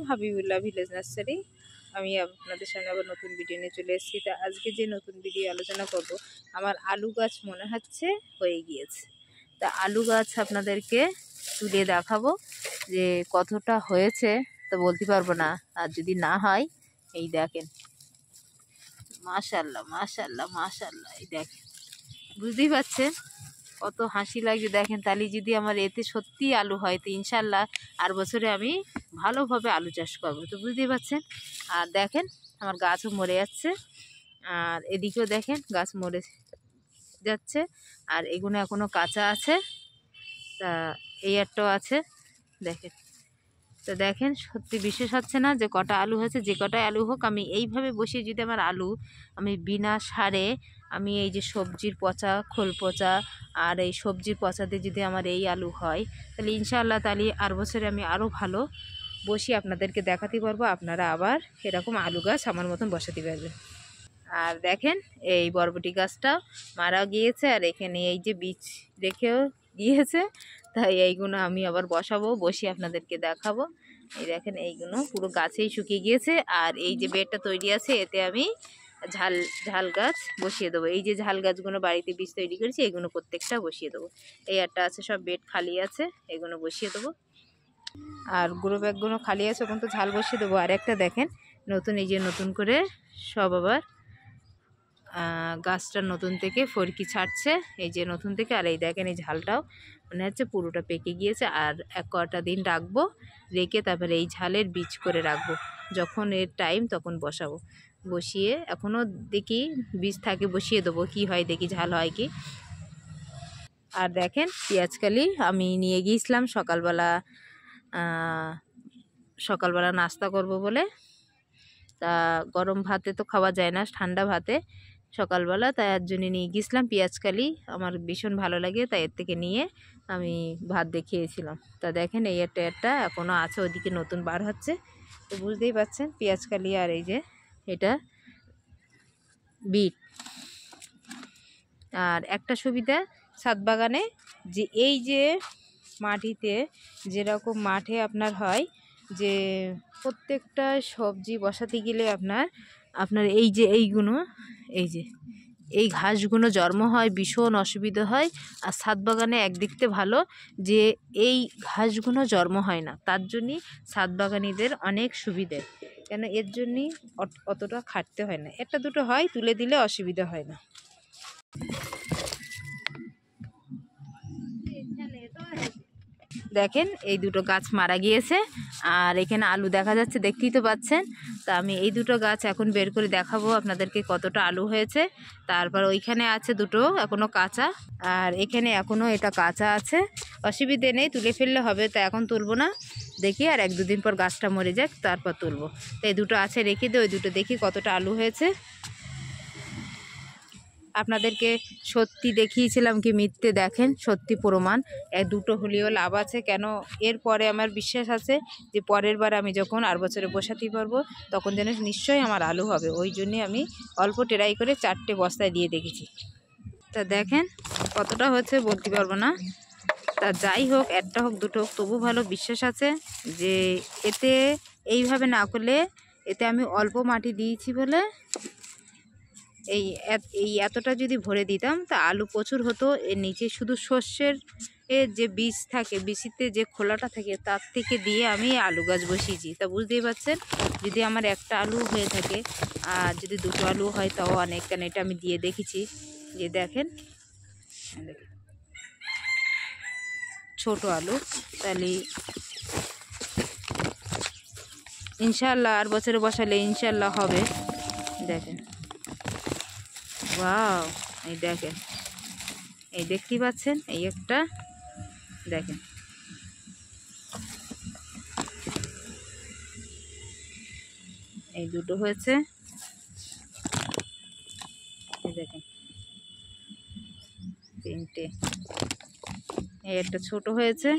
Habibullah village nursery. আমি আপনাদের সামনে আবার নতুন ভিডিও নিয়ে চলে এসেছি। তা আজকে যে নতুন ভিডিও আলোচনা করব, আমার আলু গাছ মনে হচ্ছে হয়ে গিয়েছে। তা আলু গাছ আপনাদেরকে তুলে দেখাবো যে কতটা হয়েছে, তো বলতে পারবো না। আর যদি না হয়, এই দেখেন, মাশাআল্লাহ মাশাআল্লাহ মাশাআল্লাহ, এই দেখেন, বুঝতেই পারছেন কত হাসি লাগছে। দেখেন, তাহলে যদি আমার এতে সত্যি আলু হয়, তো ইনশাল্লাহ আর বছরে আমি ভালোভাবে আলু চাষ করবো। তো বুঝতেই পারছেন। আর দেখেন, আমার গাছও মরে যাচ্ছে, আর এদিকেও দেখেন গাছ মরে যাচ্ছে, আর এগুলো এখনও কাঁচা আছে। তা এই একটাও আছে, দেখেন। তো দেখেন, সত্যি বিশ্বাস হচ্ছে না যে কটা আলু হয়েছে। যে কটাই আলু হোক, আমি এইভাবে বসিয়ে যদি আমার আলু, আমি বিনা সারে, আমি এই যে সবজির পচা, খোল পচা আর এই সবজির পচাতে যদি আমার এই আলু হয়, তাহলে ইনশাআল্লাহ তাহলে আর বছরে আমি আরও ভালো বসিয়ে আপনাদেরকে দেখাতে পারবো। আপনারা আবার এরকম আলু গাছ আমার মতন বসাতে পারবেন। আর দেখেন, এই বরবটি গাছটা মারা গিয়েছে, আর এখানে এই যে বীজ রেখেও গিয়েছে। তাই এইগুলো আমি আবার বসাবো, বসিয়ে আপনাদেরকে দেখাবো। এই দেখেন, এইগুলো পুরো গাছেই শুকিয়ে গিয়েছে। আর এই যে বেডটা তৈরি আছে, এতে আমি ঝাল গাছ বসিয়ে দেবো। এই যে ঝাল গাছগুলো বাড়িতে বীজ তৈরি করেছি, এগুলো প্রত্যেকটা বসিয়ে দেবো। এই একটা আছে, সব বেড খালি আছে, এগুলো বসিয়ে দেবো। আর গ্রো ব্যাগগুলো খালি আছে, ওখানে তো ঝাল বসিয়ে দেবো। আর একটা দেখেন নতুন, এই যে নতুন করে সব আবার গাছটা নতুন থেকে ফরকি ছাড়ছে, এই যে নতুন থেকে। আর এই দেখেন, এই ঝালটাও মনে হচ্ছে পুরোটা পেকে গিয়েছে। আর এক কটা দিন রাখবো, রেখে তারপরে এই ঝালের বীজ করে রাখবো। যখন এর টাইম তখন বসাবো, বসিয়ে এখনও দেখি বীজ থাকে, বসিয়ে দেবো, কি হয় দেখি, ঝাল হয় কি। আর দেখেন, পেঁয়াজকালি আমি নিয়ে গিয়েছিলাম সকালবেলা নাস্তা করব বলে। তা গরম ভাতে তো খাওয়া যায় না, ঠান্ডা ভাতে সকালবেলা, তাই এর জন্য নিয়ে গিয়েছিলাম পেঁয়াজকালি। আমার ভীষণ ভালো লাগে, তাই এর থেকে নিয়ে আমি ভাত দিয়ে খেয়েছিলাম। তা দেখেন, এই একটা এখনও আছে, ওইদিকে নতুন বার হচ্ছে। তো বুঝতেই পারছেন, পেঁয়াজকালি। আর এই যে এটা বিট। আর একটা সুবিধা ছাদ বাগানে, যে এই যে মাটিতে, যেরকম মাঠে আপনার হয় যে প্রত্যেকটা সবজি বসাতে গেলে আপনার এই যে এইগুলো, এই যে এই ঘাসগুলো জন্ম হয়, ভীষণ অসুবিধা হয়। আর ছাদ বাগানে একদিক থেকে ভালো যে এই ঘাসগুলো জন্ম হয় না, তার জন্যই ছাদ বাগানিদের অনেক সুবিধে। কেন, এর জন্যই অতটা খাটতে হয় না। একটা দুটো হয়, তুলে দিলে অসুবিধা হয় না। দেখেন, এই দুটো গাছ মারা গিয়েছে, আর এখানে আলু দেখা যাচ্ছে, দেখতেই তো পাচ্ছেন। তা আমি এই দুটো গাছ এখন বের করে দেখাবো আপনাদেরকে কতটা আলু হয়েছে। তারপর ওইখানে আছে দুটো এখনও কাঁচা, আর এখানে এখনও এটা কাঁচা আছে। অসুবিধে নেই, তুলে ফেললে হবে। তা এখন তুলবো না, দেখি আর এক দুদিন পর গাছটা মরে যাক, তারপর তুলবো। তো এই দুটো আছে, রেখে দিই, ওই দুটো দেখি কতটা আলু হয়েছে। আপনাদেরকে সত্যি দেখিয়েছিলাম কি মিথ্যে, দেখেন সত্যি প্রমাণ। দুটো হলেও লাভ আছে। কেন, এরপরে আমার বিশ্বাস আছে যে পরের বার আমি যখন আর বছরে বসাতে পারবো, তখন যেন নিশ্চয়ই আমার আলু হবে। ওই জন্যে আমি অল্প ট্রাই করে 4টে বস্তায় দিয়ে দেখেছি। তা দেখেন কতটা হচ্ছে বলতে পারবো না। তা যাই হোক, একটা হোক দুটো হোক, তবু ভালো বিশ্বাস আছে যে এতে এইভাবে না করলে, এতে আমি অল্প মাটি দিয়েছি বলে এই এতটা যদি ভরে দিতাম, তা আলু প্রচুর হতো। এর নিচে শুধু সর্ষের যে বীজ থাকে, বীজতে যে খোলাটা থাকে, তার থেকে দিয়ে আমি আলু গাছ বসিয়েছি। তা বুঝতেই পারছেন, যদি আমার একটা আলু হয়ে থাকে আর যদি দুটো আলু হয়, তাও অনেক। কেন, এটা আমি দিয়ে দেখেছি। যে দেখেন, ছোট আলু, তাহলে ইনশাল্লাহ আর বছরে বসালে ইনশাল্লাহ হবে। দেখেন, ওয়াও, এই দেখেন, এই দেখতেই পাচ্ছেন, এই একটা দেখেন, এই দুটো হয়েছে, এই দেখেন তিনটে, এই একটা ছোট হয়েছে,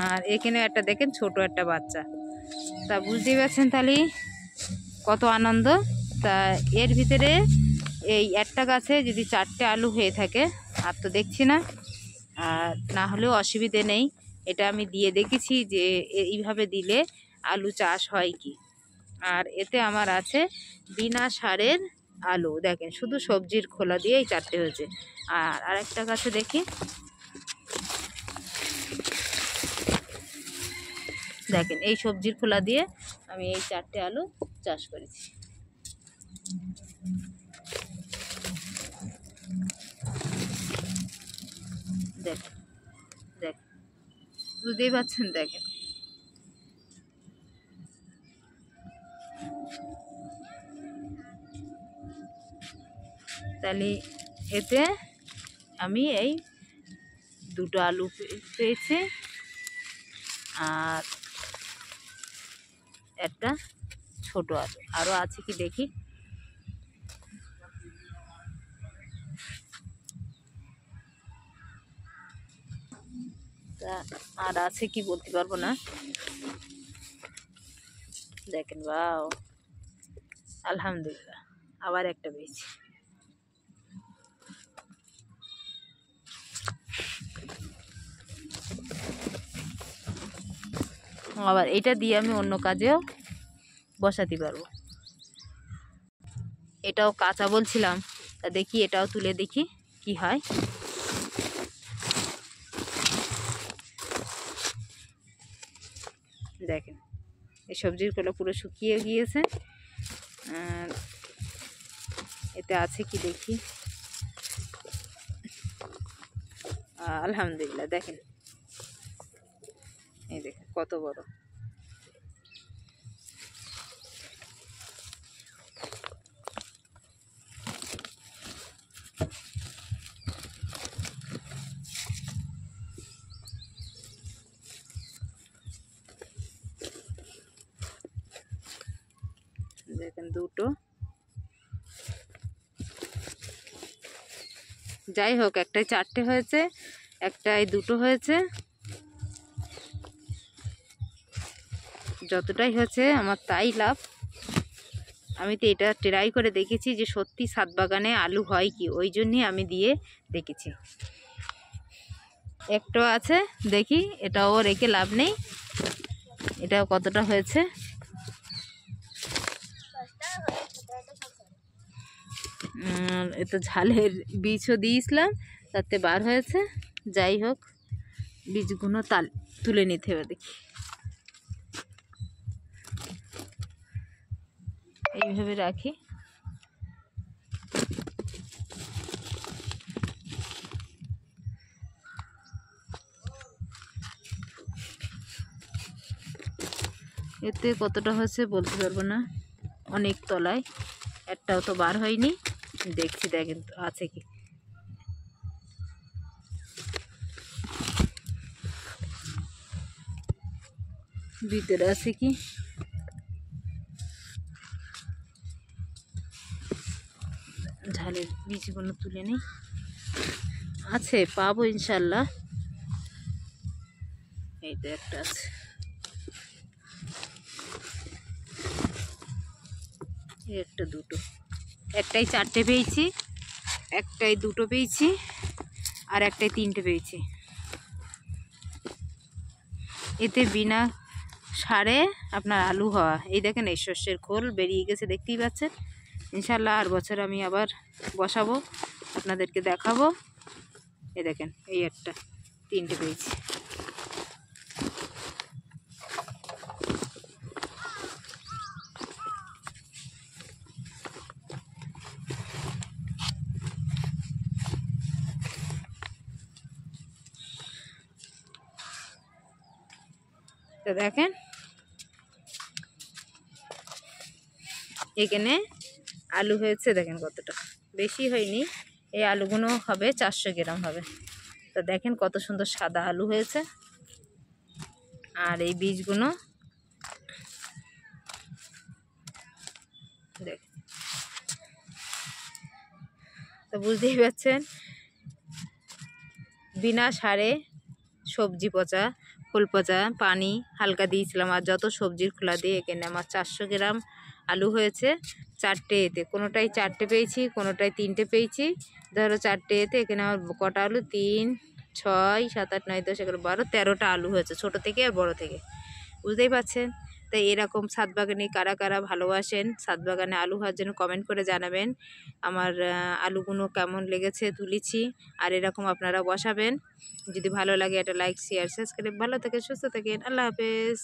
আর এখানে একটা দেখেন ছোট একটা বাচ্চা। তা বুঝতেই পারছেন তাহলে কত আনন্দ। তা এর ভিতরে এই একটা গাছে যদি 4টে আলু হয়ে থাকে, আর তো দেখছি না, আর না হলেও অসুবিধে নেই। এটা আমি দিয়ে দেখেছি যে এইভাবে দিলে আলু চাষ হয় কি। আর এতে আমার আছে বিনা সারের আলু, দেখেন শুধু সবজির খোলা দিয়ে এই 4টে হয়েছে। আর আরেকটা গাছে দেখি, দেখেন এই সবজির খোলা দিয়ে আমি এই 4টে আলু চাষ করেছি। দেখেন দেখেন, বুঝতেই পারছেন, দেখেন তাহলে এতে আমি এই 2টো আলু পেয়েছি আর একটা ছোট আলু। আরও আছে কি দেখি, তা আর আছে কি বলতে পারবো না। দেখেন বাও, আলহামদুলিল্লাহ আবার একটা পেয়েছি। আবার এটা দিয়ে আমি অন্য কাজেও বসাতে পারবো। এটাও কাঁচা বলছিলাম, তা দেখি এটাও তুলে দেখি কি হয়। দেখেন এই সবজিগুলো পুরো শুকিয়ে গিয়েছে। এতে আছে কি দেখি, আলহামদুলিল্লাহ দেখেন, এই দেখেন কত বড়। দেখেন 2টো, যাই হোক একটাই 4টে হয়েছে, একটাই 2টো হয়েছে। যতটাই হয়েছে আমার তাই লাভ। আমি তো এটা ট্রাই করে দেখেছি যে সত্যি ছাদ বাগানে আলু হয় কি, ওই জন্যই আমি দিয়ে দেখেছি। একটাও আছে, দেখি এটাও রেখে লাভ নেই, এটাও কতটা হয়েছে। এতো ঝালের বীজও দিয়েছিলাম, তাতে বার হয়েছে। যাই হোক বীজগুলো তুলে নিতে হবে। দেখি এইভাবে রাখি, এতে কতটা হয়েছে বলতে পারবো না, অনেক তলায়, একটাও তো বার হয়নি। দেখছি দেখেন আছে কি, ভিতরে আছে কি, ঝালের বীজগুলো তুলে নিই। আছে, পাবো ইনশাল্লাহ। এই তো একটা আছে, একটা 2টো, একটাই 4টে পেয়েছি, একটাই 2টো পেয়েছি, আর একটাই 3টে পেয়েছি। এতে বিনা সারে আপনার আলু হওয়া। এই দেখেন এই শস্যের খোল বেরিয়ে গেছে, দেখতেই পাচ্ছেন। ইনশাল্লাহ আর বছর আমি আবার বসাবো, আপনাদেরকে দেখাবো। এই দেখেন এই একটা 3টে পেয়েছি। তো দেখেন এখানে আলু হয়েছে, দেখেন কতটা, বেশি হয়নি। এই আলুগুলো হবে 400 গ্রাম হবে। তো দেখেন কত সুন্দর সাদা আলু হয়েছে। আর এই বীজগুলো দেখ, তো বুঝতেই পারছেন বিনা সারে সবজি পচা, ফুল পচা, পানি হালকা দিয়েছিলাম। আর যত সবজির খোলা দিয়ে এখানে আমার 400 গ্রাম আলু হয়েছে। 4টে এতে, কোনোটাই 4টে পেয়েছি, কোনোটাই 3টে পেয়েছি। ধরো 4টে এতে, এখানে আমার কটা আলু, 3, 6, 7, 8, 9, 10, 11, 12, 13টা আলু হয়েছে, ছোট থেকে আর বড় থেকে। বুঝতেই পারছেন তাই এরকম ছাদ বাগানে কারা কারা ভালোবাসেন, ছাদ বাগানে আলু হওয়ার জন্য কমেন্ট করে জানাবেন। আমার আলুগুলো কেমন লেগেছে তুলেছি, আর এরকম আপনারা বসাবেন। যদি ভালো লাগে একটা লাইক শেয়ার সাবস্ক্রাইব। ভালো থেকে সুস্থ থাকেন, আল্লাহ হাফেজ।